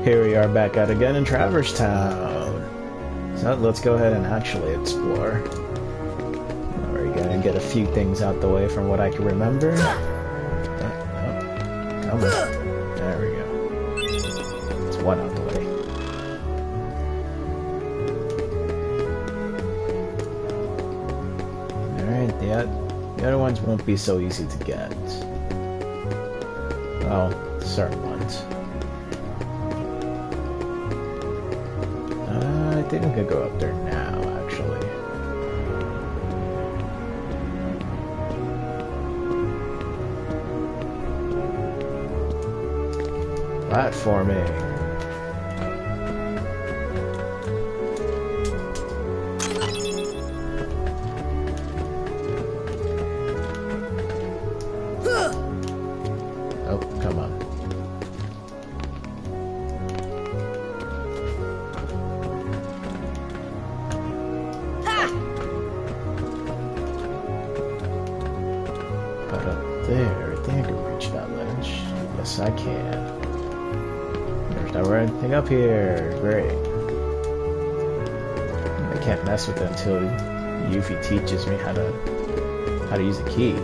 Here we are back out again in Traverse Town. So let's go ahead and actually explore. We're gonna get a few things out the way from what I can remember. Come on. There we go. It's one out the way. Alright, the other ones won't be so easy to get. Well, certain ones. I think I could go up there now, actually. Platforming. Oh, come on. There, I think I can reach that ledge. Yes, I can. There's never anything up here. Great. I can't mess with it until Yuffie teaches me how to use the key.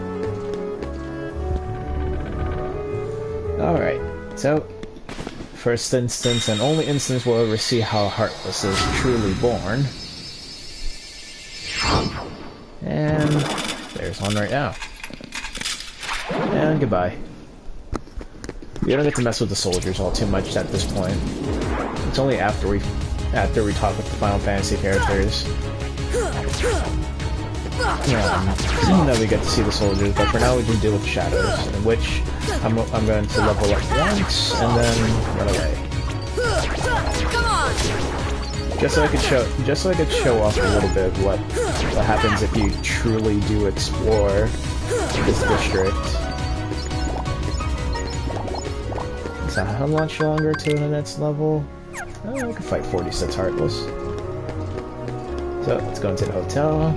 Alright, so first instance and only instance we'll ever see how Heartless is truly born. And there's one right now. And goodbye. We don't get to mess with the soldiers all too much at this point. It's only after we talk with the Final Fantasy characters. That we get to see the soldiers, but for now we can deal with shadows, in which I'm going to level up once and then run away. Just so I could show off a little bit what happens if you truly do explore this district. So how much longer to the next level? Oh, I can fight 46 Heartless. So let's go into the hotel,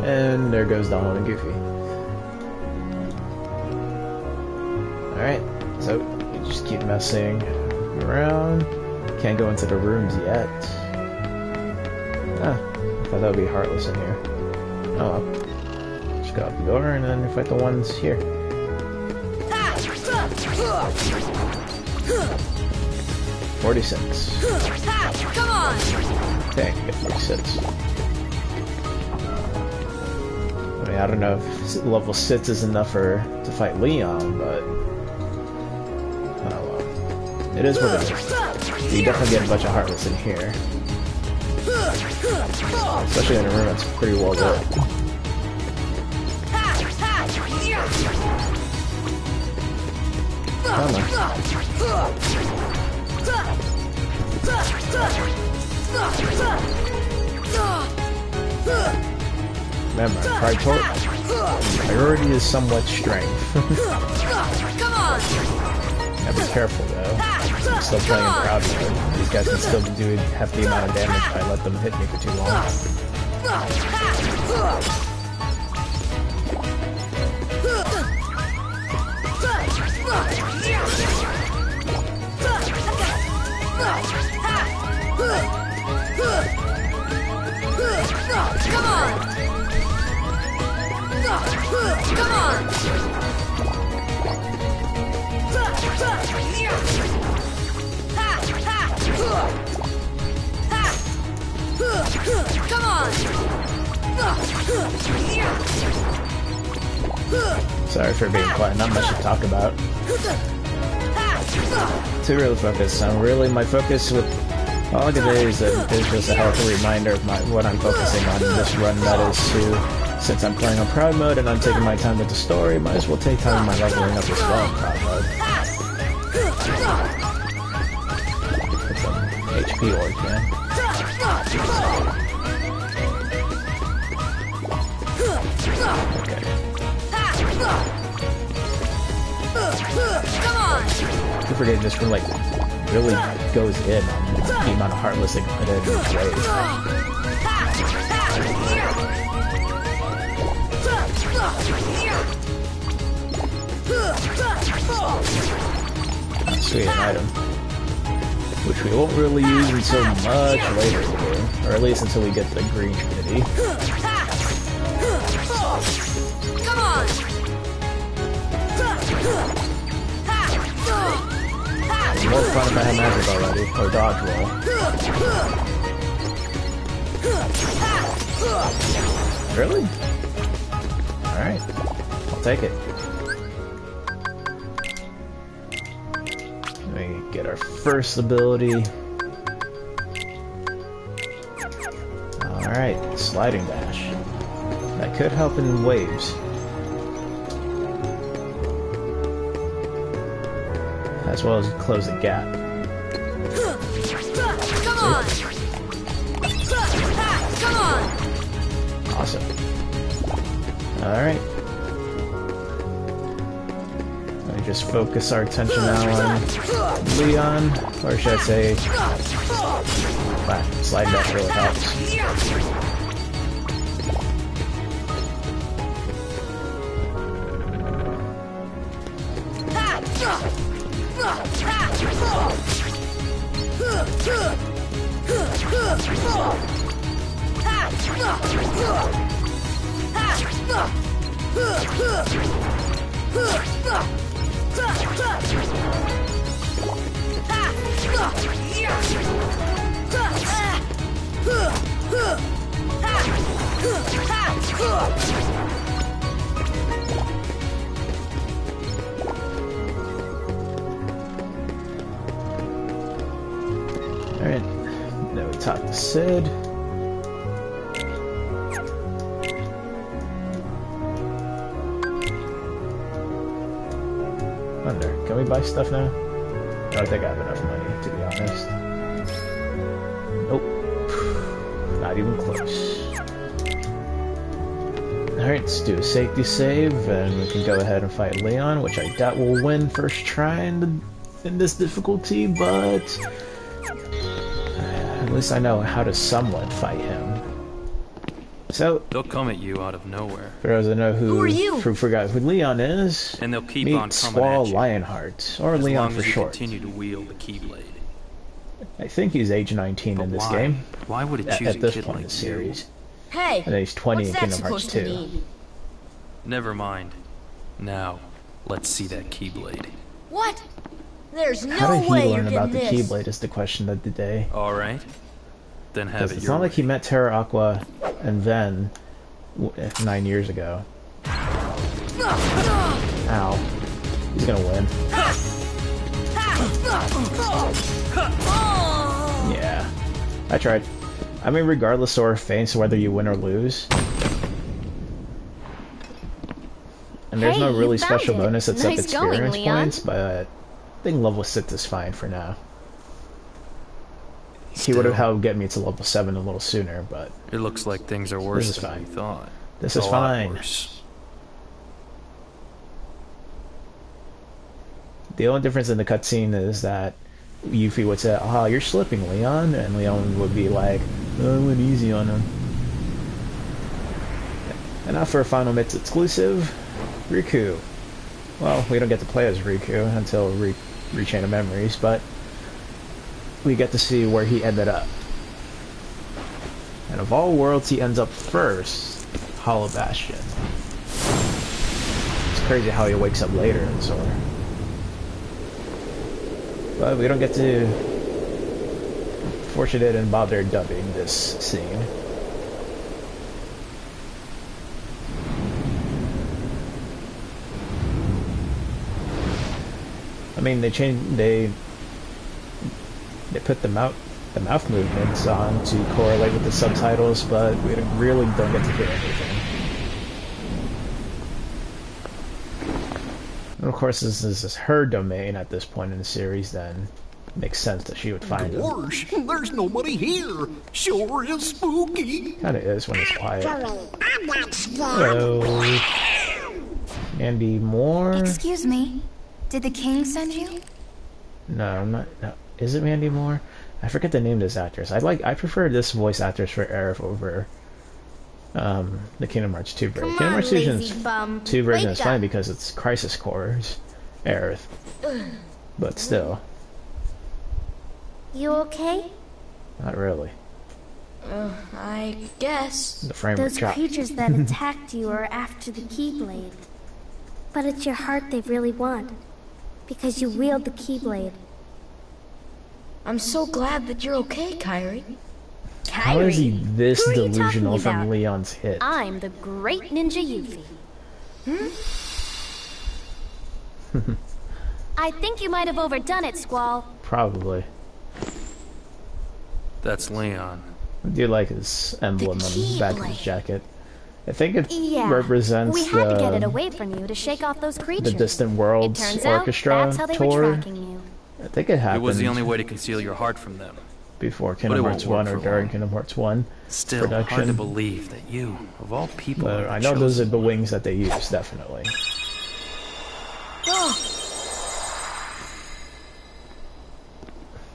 and there goes Donald and Goofy. Alright, so you just keep messing around. Can't go into the rooms yet. Ah, I thought that would be Heartless in here. Oh well. Just go out the door and then fight the ones here. 46. Come on! Okay, I can get 46. I mean, I don't know if level 6 is enough to fight Leon, but oh well. It is what it is. You definitely get a bunch of Heartless in here. Especially in a room that's pretty well lit. Come on. Remember, priority is somewhat strength. Come on! Now be careful though. I'm still playing in proud mode. These guys can still do a hefty amount of damage if I let them hit me for too long. Come on! Come on! Come on! Sorry for being quiet, not much to talk about. To really focus on my focus with all I can say is just a helpful reminder of what I'm focusing on in this run, that is to, since I'm playing on proud mode and I'm taking my time with the story, might as well take time in my leveling up as well in proud mode. Put some HP org, man. Okay. Come on! I forget this room like really goes in on the amount of Heartless they can put in each wave. Sweet, an item. which we won't really use until much later in the game, or at least until we get the green trinity. Come on! It's more fun if I have magic already, or dodge roll. Really? Alright, I'll take it. Let me get our first ability. Alright, sliding dash. That could help in waves. As well as close the gap. Come on! Come on! Awesome. Alright. Let me just focus our attention now on Leon, or should I say... Wow, slide dash really helps. Alright, now we talk to Sid. Wonder, can we buy stuff now? I don't think I have enough money, to be honest. Nope. Not even close. Alright, let's do a safety save, and we can go ahead and fight Leon, which I doubt we'll win first try in this difficulty, but... at least I know how to somewhat fight him. So, they'll come at you out of nowhere. for those that know Who are you? who forgot who Leon is, And they'll keep meet on coming Swall at you. Lionheart, or As Leon long for as you short. continue to wield the Keyblade. I think he's age 19 But in this why? game, Why would it choose at a this kid point in like the you? series. Hey! And then he's 20 What's in that Kingdom Hearts supposed to 2. mean? Never mind. Now, let's see that Keyblade. What? There's no How did he way learn you're about the getting this. Keyblade is the question of the day. Alright. Then have Because it it's your not like he way. met Terra Aqua and Ven 9 years ago. Ow. He's gonna win. Yeah. I tried. I mean, regardless or feints, whether you win or lose. And there's Hey, no you really found special it. bonus except Nice going, experience Leon. points, but I think level 6 is fine for now. He would have Still, helped get me to level 7 a little sooner, but It looks like things are worse is than fine. we thought. this It's is a lot fine. worse. The only difference in the cutscene is that Yuffie would say, "Ah, you're slipping, Leon," and Leon would be like, "Oh, I went easy on him." And now for a Final Mix exclusive, Riku. Well, we don't get to play as Riku until Rechain of Memories, but we get to see where he ended up. And of all worlds, he ends up first, Hollow Bastion. It's crazy how he wakes up later in Zora. But we don't get to... Fortunately, they didn't bother dubbing this scene. I mean, they put the mouth movements on to correlate with the subtitles, but we really don't get to hear anything. And of course, this is her domain at this point in the series, then it makes sense that she would find him. Gosh, there's nobody here. Sure is spooky. Kinda is when it's quiet. I'm not scared. Hello. Andy Moore? Excuse me. Did the king send you? No, I'm not. No. Is it Mandy Moore? I forget the name of this actress. I prefer this voice actress for Aerith over the Kingdom Hearts 2 version. Come Kingdom on, Hearts lazy bum. 2 version Wake is fine up. because it's Crisis Core's Aerith. But still. You okay? Not really. I guess. The frame Those rate dropped. creatures that attacked you are after the Keyblade. But it's your heart they really want. Because you wield the Keyblade. I'm so glad that you're okay, Kyrie. How is he this Who are you talking delusional from about? Leon's hit? I'm the great ninja Yuffie. I think you might have overdone it, Squall. Probably. That's Leon. I do like his emblem on the back of his jacket. I think it Yeah, represents we had to get it away from you to shake off those the creatures. Distant It Worlds turns out Orchestra that's how they were tour. tracking you. I think it happened It was the only way to conceal your heart from them. before it Kingdom won't Hearts work 1 or for during long. Kingdom Hearts 1 Still, hard to production. believe that you, of all people, But are I know those are chosen. the wings that they use, definitely.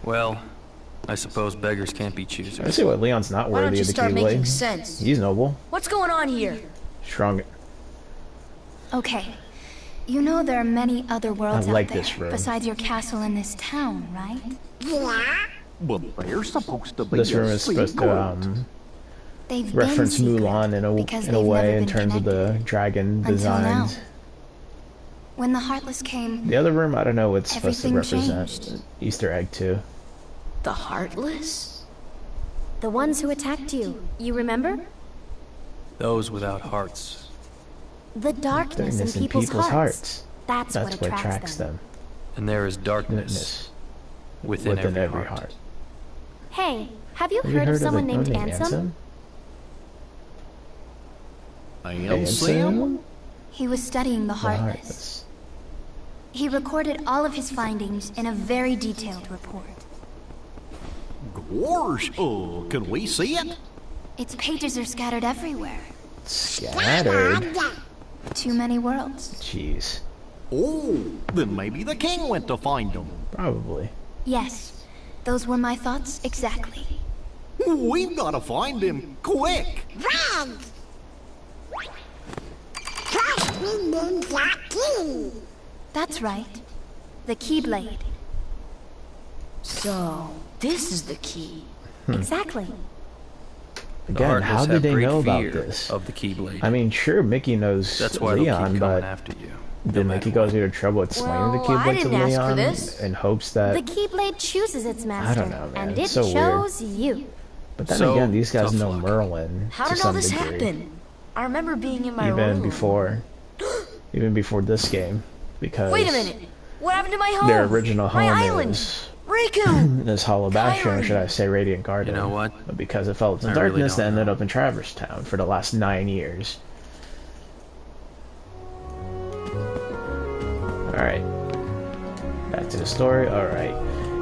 Well, I suppose beggars can't be I choosers. see why Leon's not Why don't worthy you of the start making Keyblade. sense? He's noble, What's going on here? strong. Okay. You know there are many other worlds I like out there this room. besides your castle in this town, right? Yeah? Well, they're supposed to be This room a is supposed to secret. They've reference been secret Mulan because in a they've way never in been terms of the connected. dragon Until designs. now. When the Heartless came, The other room, I don't know what it's supposed to Everything represent. changed. Easter egg too. The Heartless? The ones who attacked you, you remember? Those without hearts. The darkness in Darkness in people's, hearts. That's That's what what attracts attracts them. them. And there is darkness Goodness within, within every, every heart. heart. Hey, have you Have you heard of someone a named named Ansem? Ansem? he was studying the The Heartless. Heartless. He recorded all of his findings in a very detailed report. Gosh, can we see it? Its pages are scattered everywhere. Scattered. Too many worlds. Jeez. Oh, then maybe the king went to find them. Probably. Yes, those were my thoughts exactly. We've got to find him, quick! Red! Trust me, Ninja King! That's right. The Keyblade. So, this is the key. Exactly. The Again, Heartless how did have they great know about fear this? of the Keyblade. I mean, sure, Mickey knows That's why they'll Leon, keep coming but after you. did Mickey go through the trouble explaining the Well, I Keyblade to didn't ask for Leon this. in hopes that? The Keyblade chooses its master, don't know, man. and It's it so weird. chose you. But then So, again, these guys tough know luck. Merlin How to did all some this degree, happen? I remember being in my even room. before this game, because Wait a minute. What happened to my home? their original my home island. is Riku. this Hollow Bastion, or Kyrie. should I say Radiant Garden? You know what? But because it fell into I really darkness, they don't ended know. up in Traverse Town for the last 9 years. Alright. Back to the story. Alright.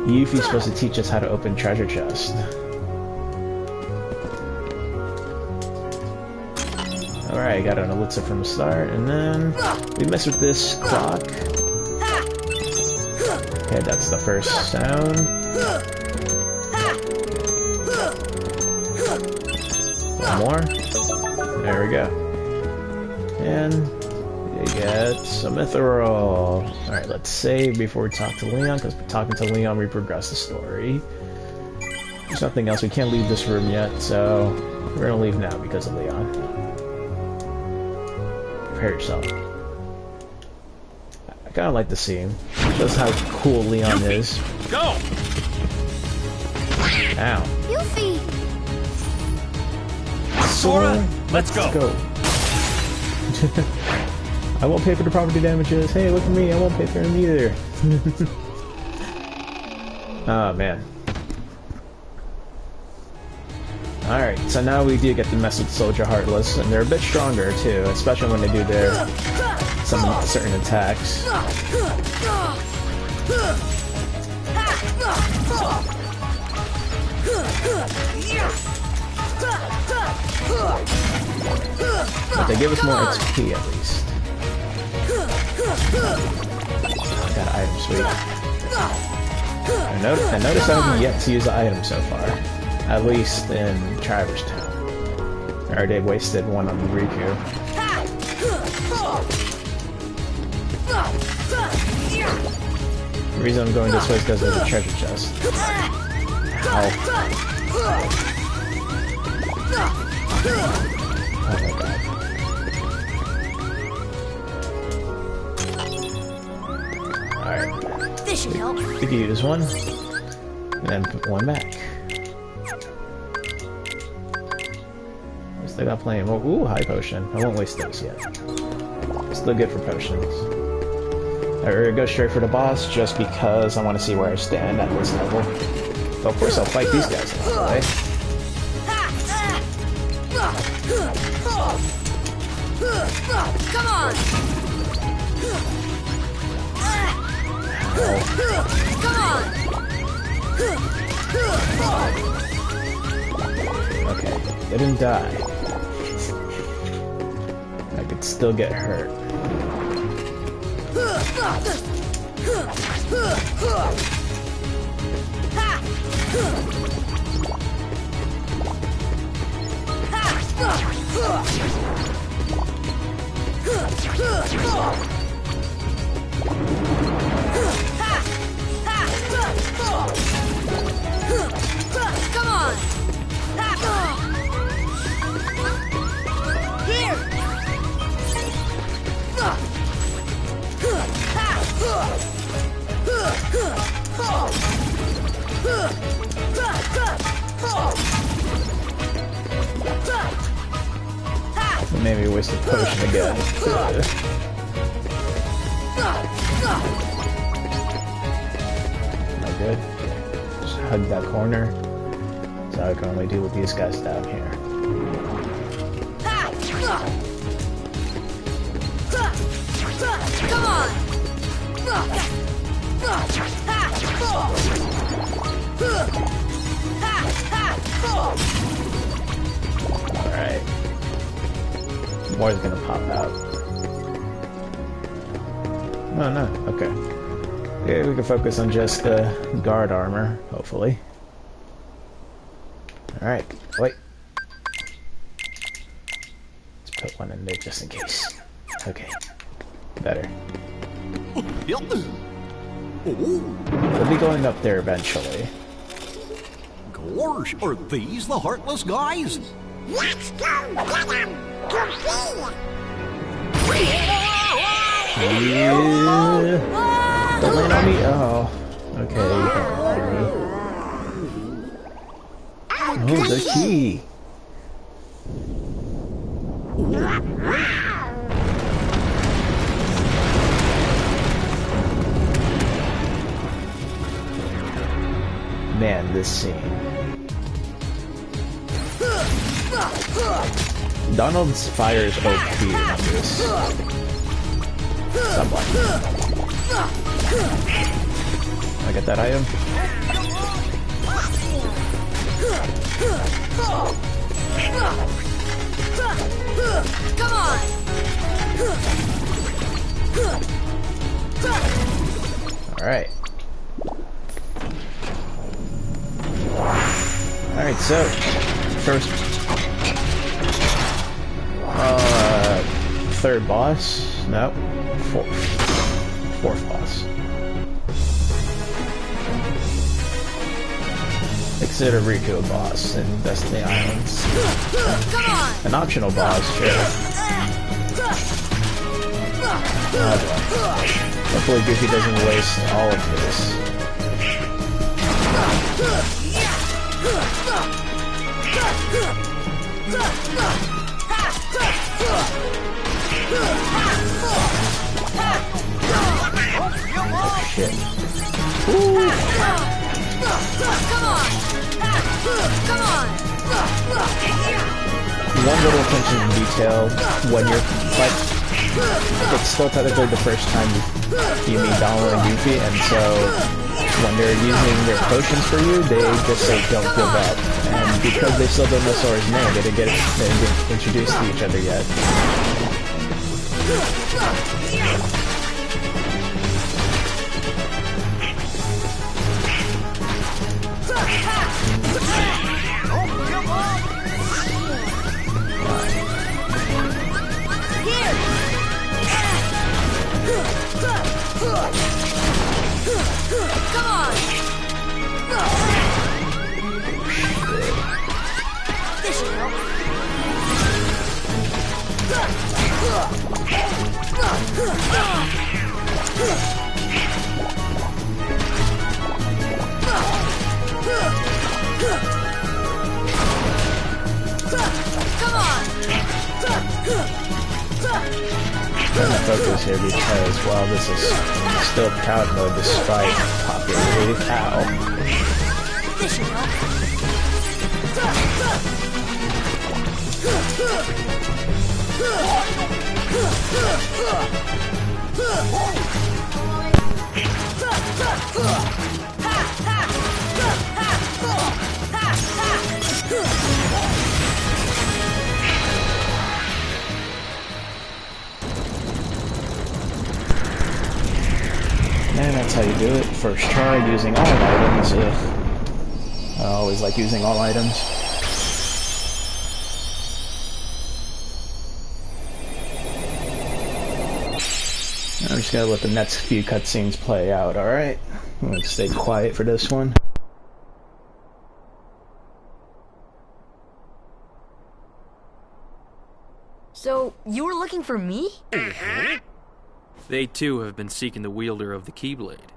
Yuffie's supposed to teach us how to open treasure chests. Alright, got an elixir from the start, and then we mess with this clock. Okay, that's the first sound. One more. There we go. And you get some mithril. Alright, let's save before we talk to Leon, because talking to Leon we progress the story. There's nothing else. We can't leave this room yet, so we're gonna leave now because of Leon. Prepare yourself. I kinda like the scene. Shows how cool Leon is. Go! Ow. Yuffie! Sora, let's go. I won't pay for the property damages. Hey, look at me. I won't pay for them either. Oh, man. Alright, so now we do get to mess with Soldier Heartless, and they're a bit stronger, too, especially when they do their some certain attacks. But they give us more XP at least. Got an item, sweet. I noticed I haven't yet to use the item so far. At least in Traverse Town. I already wasted one on Riku. The reason I'm going this way is because there's a treasure chest. Oh my god. Alright. This should help. We can use one. And then put one back. Still got plenty more. Ooh, high potion. I won't waste those yet. Still good for potions. Alright, we're gonna go straight for the boss just because I want to see where I stand at this level. So of course I'll fight these guys along the way. Come on! Come on! Okay, didn't die. I could still get hurt. Come on! Here! Maybe waste a potion again. Am I good? Just hug that corner. So I can only deal with these guys down here. Come on! Alright. More is gonna pop out. Oh no, okay. Yeah, we can focus on just the guard armor, hopefully. Alright, wait. Let's put one in there just in case. Okay. Better. Yep. Oh, We'll be going up there eventually. gosh, are these the heartless guys? Let's go get him! Yeah. Don't land on me. Oh. Okay, you can't land on me. Oh, the key. Man, this scene. Donald's fire is OP on this. Somewhat. I get that item? Come on! Alright. Alright, so first third boss? No. Fourth boss. Consider Riku a boss in Destiny Islands. Come on! An optional boss, sure. Oh boy. Hopefully Goofy doesn't waste all of this. Oh shit. Ooh. Come on! Come on! One little attention to detail when you're like, it's still technically the first time you meet Donald and Goofy, and so when they're using their potions for you, they just say don't give up. And because they still don't know Sora's name, they didn't get introduced to each other yet. focus here because, well, this is still crowd mode despite populated ow. And that's how you do it. First try using all items. I always like using all items. I'm just gonna let the next few cutscenes play out, alright? I'm gonna stay quiet for this one. So, you were looking for me? They too have been seeking the wielder of the Keyblade.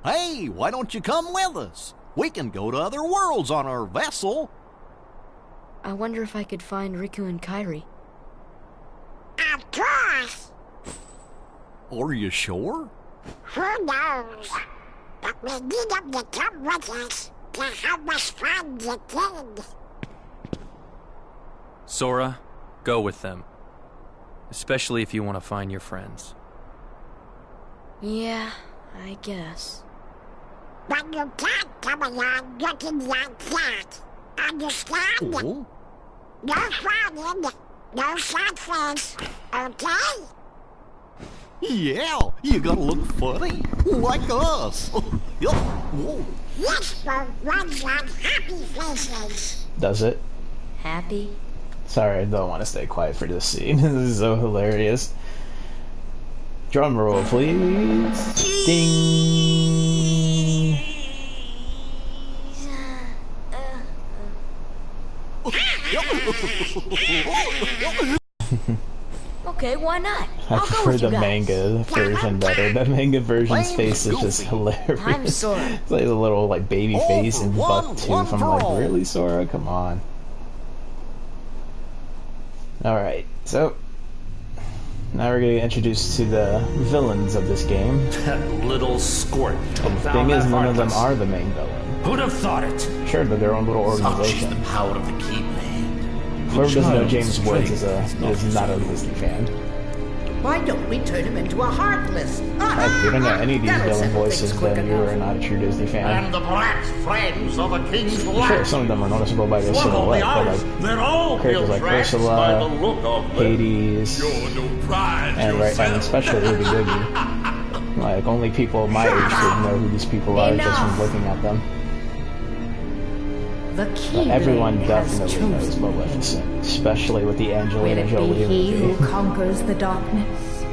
Hey, why don't you come with us? We can go to other worlds on our vessel. I wonder if I could find Riku and Kairi. Of course. Are you sure? Who knows? But we need them to come with us to help us find the king. Sora, go with them. Especially if you want to find your friends. Yeah, I guess. But you can't come along looking like that. Understand? Oh? No frowning, no sad face, okay? Yeah, you gotta look funny, like us. Whoa. Yes, for ones on happy faces. Does it? Happy? Sorry, I don't want to stay quiet for this scene. This is so hilarious. Drum roll, please. Ding! Okay, why not? I I'll go prefer with the you guys. manga version better. The manga version's face is just hilarious. I'm Sora. It's like a little like baby face and buck one tooth. I'm for like, all. really, Sora? Come on. Alright, so now we're getting introduced to the villains of this game. That little squirt. The thing is, none of them are the main villain. Who'd have thought it? Sure, they're their own little Oh, she's the organization. power of the Keyblade. Whoever doesn't know Child James Woods is strength, not a Disney fan. Why don't we turn him into a heartless? If you don't know any of these That'll villain settle voices, things quick then you enough. are not a true Disney fan. And the brats friends of a king's Sure, life. some of them are noticeable by their Swallow silhouette, the but ice. like They're all characters like built rats by the Ursula, look of them. Hades, You're no pride and yourself. especially Ruby Googie. Like, only people my age would know who these people are just from looking at them. The But Keyblade everyone has definitely knows chosen. Maleficent, especially with the Will Angelina it Jolie be he movie. who conquers the darkness?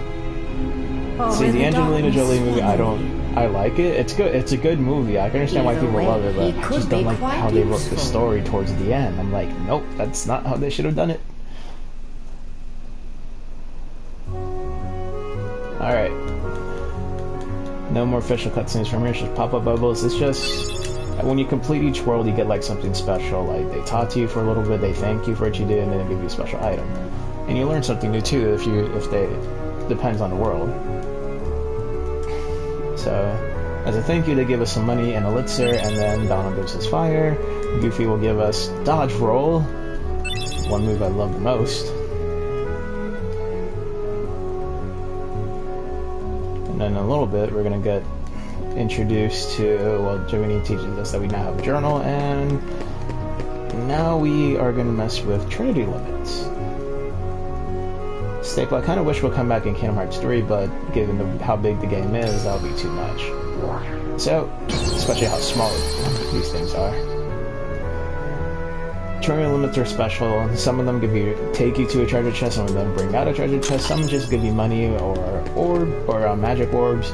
Or See, will the Angelina darkness Jolie movie, follow you? I like it. It's good. It's a good movie. I can understand why Either people way, love it, but he I could just don't be like quite how they wrote the useful. story towards the end. I'm like, nope, that's not how they should have done it. Alright. No more official cutscenes from here, it's just pop-up bubbles. It's just, when you complete each world, you get like something special. Like, they talk to you for a little bit, they thank you for what you did, and then they give you a special item. And you learn something new too, depends on the world. So, as a thank you, they give us some money and elixir, and then Donald gives us fire. Goofy will give us dodge roll, one move I love the most. And then in a little bit, we're gonna get introduced to, well, Jiminy teaches us that we now have a journal, and now we are gonna mess with Trinity limits. Staple, I kind of wish we'll come back in Kingdom Hearts 3, but given how big the game is, that'll be too much. So, especially how small these things are. Trinity limits are special. Some of them take you to a treasure chest, some of them bring out a treasure chest, some just give you money or magic orbs,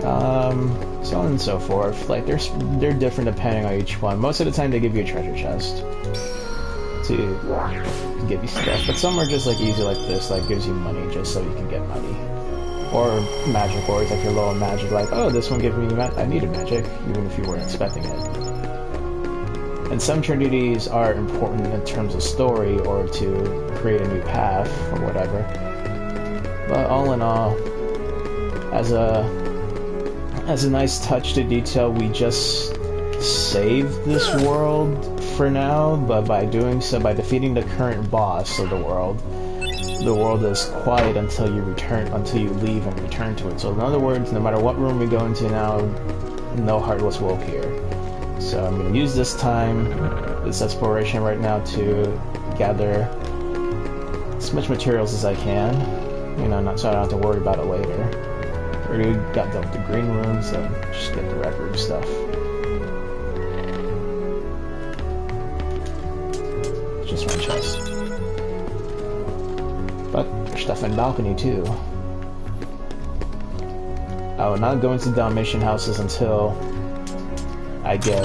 so on and so forth. Like, they're different depending on each one. Most of the time they give you a treasure chest to give you stuff, but some are just like easy like this, like gives you money just so you can get money. Or magic orbs, like you're low on magic, like, oh, this one gives me I needed magic, even if you weren't expecting it. And some trinities are important in terms of story or to create a new path or whatever. But all in all, as a nice touch to detail, we just saved this world for now, but by doing so, by defeating the current boss of the world is quiet until you leave and return to it. So in other words, no matter what room we go into now, no Heartless will appear. So I'm going to use this time, this exploration right now, to gather as much materials as I can, you know, not so I don't have to worry about it later. Already got the green room, so just get the record stuff. Just one chest. But there's stuff in balcony too. I will not go into Dalmatian houses until I get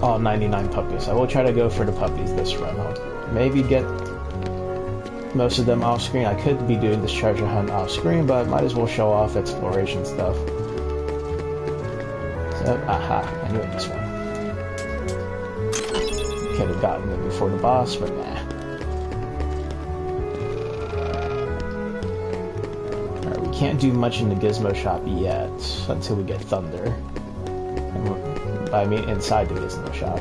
all 99 puppies. I will try to go for the puppies this run. I'll maybe get most of them off screen. I could be doing this treasure hunt off screen, but might as well show off exploration stuff. So, aha, I knew it this one. Could have gotten it before the boss, but nah. Alright, we can't do much in the Gizmo shop yet until we get Thunder. I mean, inside the Gizmo shop.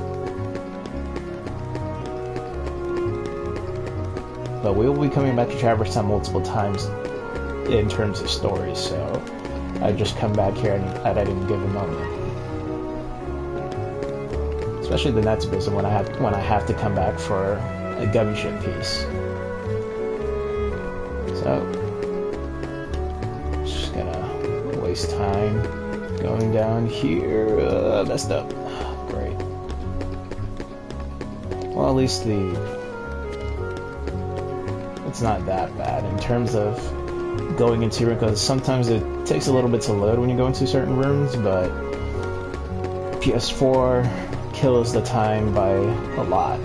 But we will be coming back to Traverse Town multiple times in terms of stories, so I just come back here at any given moment. Especially the next visit when I have to come back for a gummy ship piece. So just gonna waste time going down here. Messed up. Great. Well, at least it's not that bad in terms of going into rooms, because sometimes it takes a little bit to load when you go into certain rooms, but PS4 kills the time by a lot.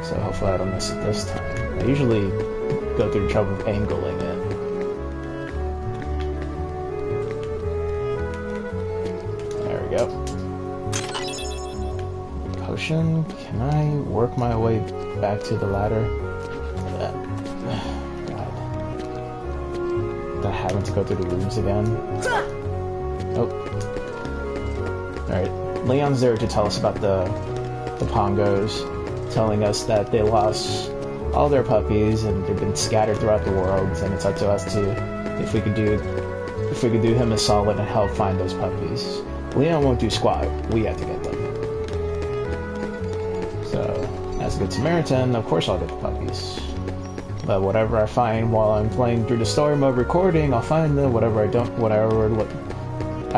So hopefully I don't miss it this time. I usually go through the trouble of angling it. There we go. Potion? Can I work my way back to the ladder? God. That having to go through the rooms again. Oh. Alright. Leon's there to tell us about the Pongos, telling us that they lost all their puppies and they've been scattered throughout the world, and it's up to us to, if we could do him a solid and help find those puppies. Leon won't do squat, we have to get them. So, as a good Samaritan, of course I'll get the puppies. But whatever I find while I'm playing through the story mode recording, I'll find them. Whatever I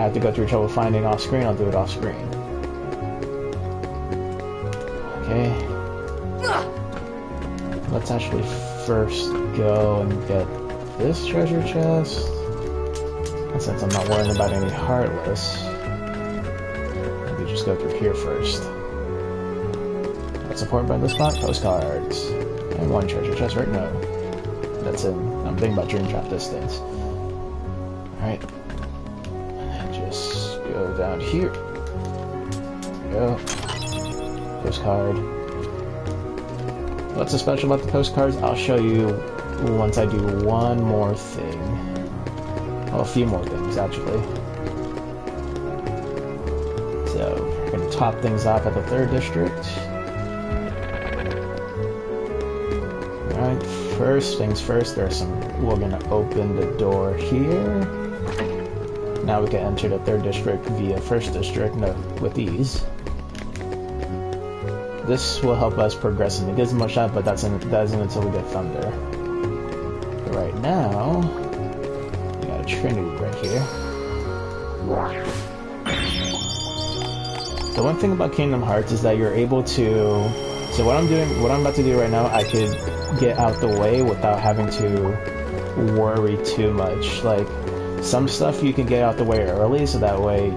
have to go through trouble finding off screen, I'll do it off screen. Okay. Let's actually first go and get this treasure chest. And since I'm not worrying about any Heartless, maybe just go through here first. What's important by this spot? Postcards. And one treasure chest, right? No. That's it. I'm thinking about dream trap distance. Alright. Just go down here. There we go. Postcard. What's so special about the postcards? I'll show you once I do one more thing. Well, a few more things, actually. So, we're going to top things off at the 3rd district. Alright, first things first, we're going to open the door here. Now we can enter the 3rd district via 1st district with ease. This will help us progress in the Gizmo shop, but that isn't until we get Thunder. But right now, we got a Trinity right here. The one thing about Kingdom Hearts is that you're able to... So what I'm about to do right now, I could get out the way without having to worry too much. Like, some stuff you can get out the way early, so that way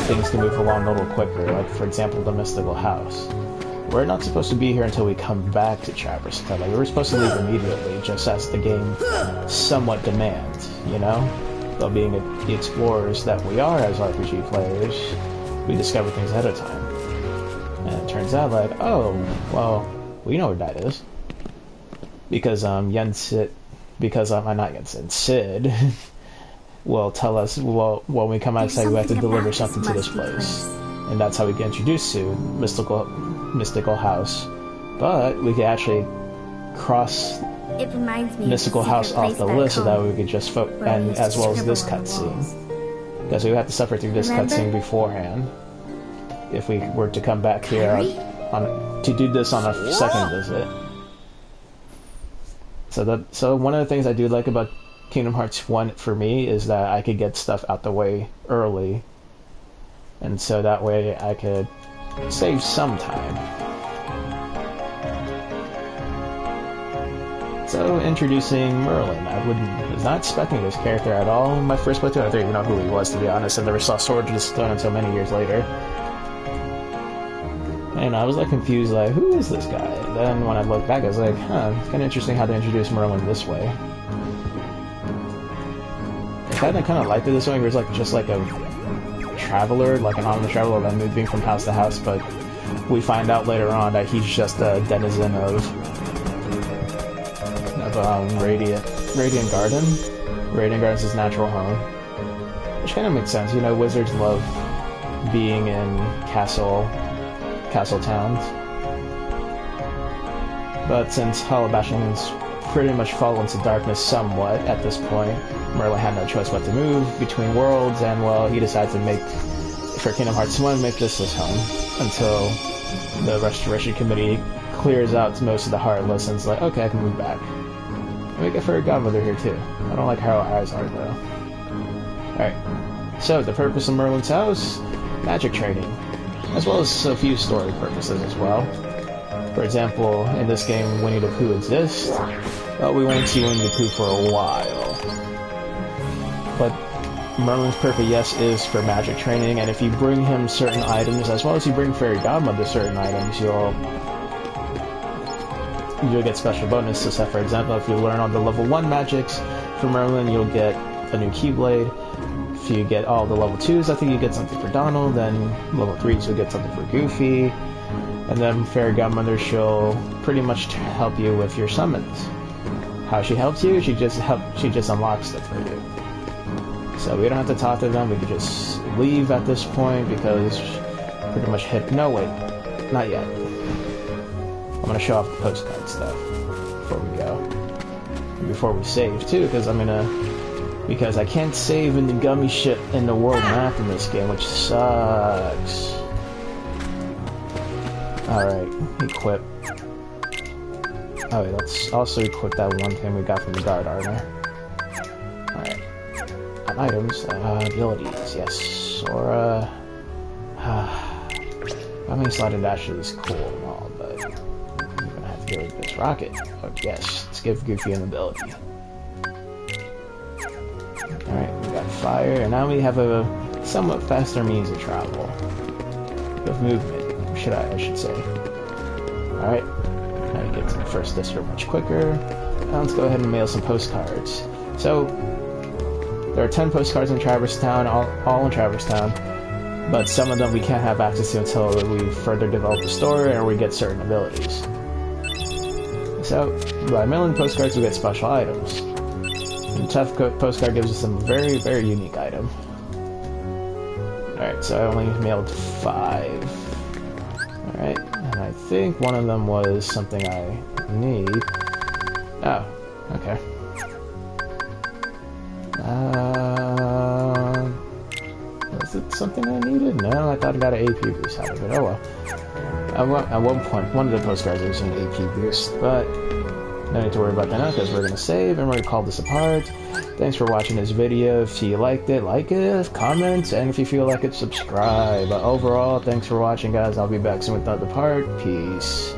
things can move along a little quicker. Like, for example, the Mystical House. We're not supposed to be here until we come back to Traverse Town. Like, we're supposed to leave immediately, just as the game somewhat demands, you know? Though being the explorers that we are as RPG players, we discover things ahead of time. And turns out like, oh, well, we know where that is. Because Sid will tell us, well, when we come outside, we have to deliver something to this place. And that's how we get introduced to Mystical House. But we could actually cross Mystical House off the list so that we could just and as well as this cutscene. Because we would have to suffer through this cutscene beforehand if we were to come back here to do this on a second visit. So one of the things I do like about Kingdom Hearts 1 for me is that I could get stuff out the way early. And so that way I could save some time. So introducing Merlin. I was not expecting this character at all in my first playthrough. I didn't even know who he was, to be honest. I never saw Sword of the Stone until many years later. And I was like confused, like, who is this guy? And then when I looked back, I was like, huh, it's kind of interesting how they introduced Merlin this way. I kind of liked it this way, where he's like just like a traveler, like an anonymous traveler, like moving from house to house, but we find out later on that he's just a denizen of Radiant Garden. Radiant Garden's his natural home. Which kind of makes sense, you know, wizards love being in castle towns. But since Hollow Bastion's pretty much fallen into darkness somewhat at this point, Merlin had no choice but to move between worlds, and well, he decided to make, for Kingdom Hearts 1, make this his home until the Restoration Committee clears out most of the Heartless and is like, okay, I can move back. And we get Fairy Godmother here too. I don't like how her eyes are though. Alright, so the purpose of Merlin's house? Magic training, as well as a few story purposes as well. For example, in this game, Winnie the Pooh exists, but we won't see Winnie the Pooh for a while. But Merlin's purpose, yes, is for magic training, and if you bring him certain items, as well as you bring Fairy Godmother certain items, you'll get special bonuses. So for example, if you learn all the level 1 magics for Merlin, you'll get a new Keyblade. If you get all the level 2s, I think you get something for Donald, then level 3s you'll get something for Goofy. And then Fairy Godmother, she'll pretty much help you with your summons. How she helps you? She just unlocks stuff for you. So we don't have to talk to them, we can just leave at this point because pretty much no wait, not yet. I'm gonna show off the postcard stuff before we go. And before we save too, because I can't save in the gummy ship in the world map in this game, which sucks. Alright, equip. Oh wait, let's also equip that one thing we got from the guard armor. Alright. Items, abilities, yes. Sora. I mean, Slide and Dash is cool and all, but I'm gonna have to go with this rocket. Oh yes, let's give Goofy an ability. Alright, we got fire, and now we have a somewhat faster means of travel. With movement. I should say. Alright, now we get to the first district much quicker. Now let's go ahead and mail some postcards. So, there are 10 postcards in Traverse Town, all in Traverse Town, but some of them we can't have access to until we further develop the story or we get certain abilities. So, by mailing postcards we get special items. And Tough Postcard gives us some very, very unique item. Alright, so I only mailed 5. Alright, and I think one of them was something I need. Oh, okay. Was it something I needed? No, I thought I got an AP boost out of it. Oh well. At one point, one of the postcards was an AP boost, but no need to worry about that now because we're going to save and we're going to call this a part. Thanks for watching this video. If you liked it, like it, comment, and if you feel like it, subscribe. But overall, thanks for watching, guys. I'll be back soon with another part. Peace.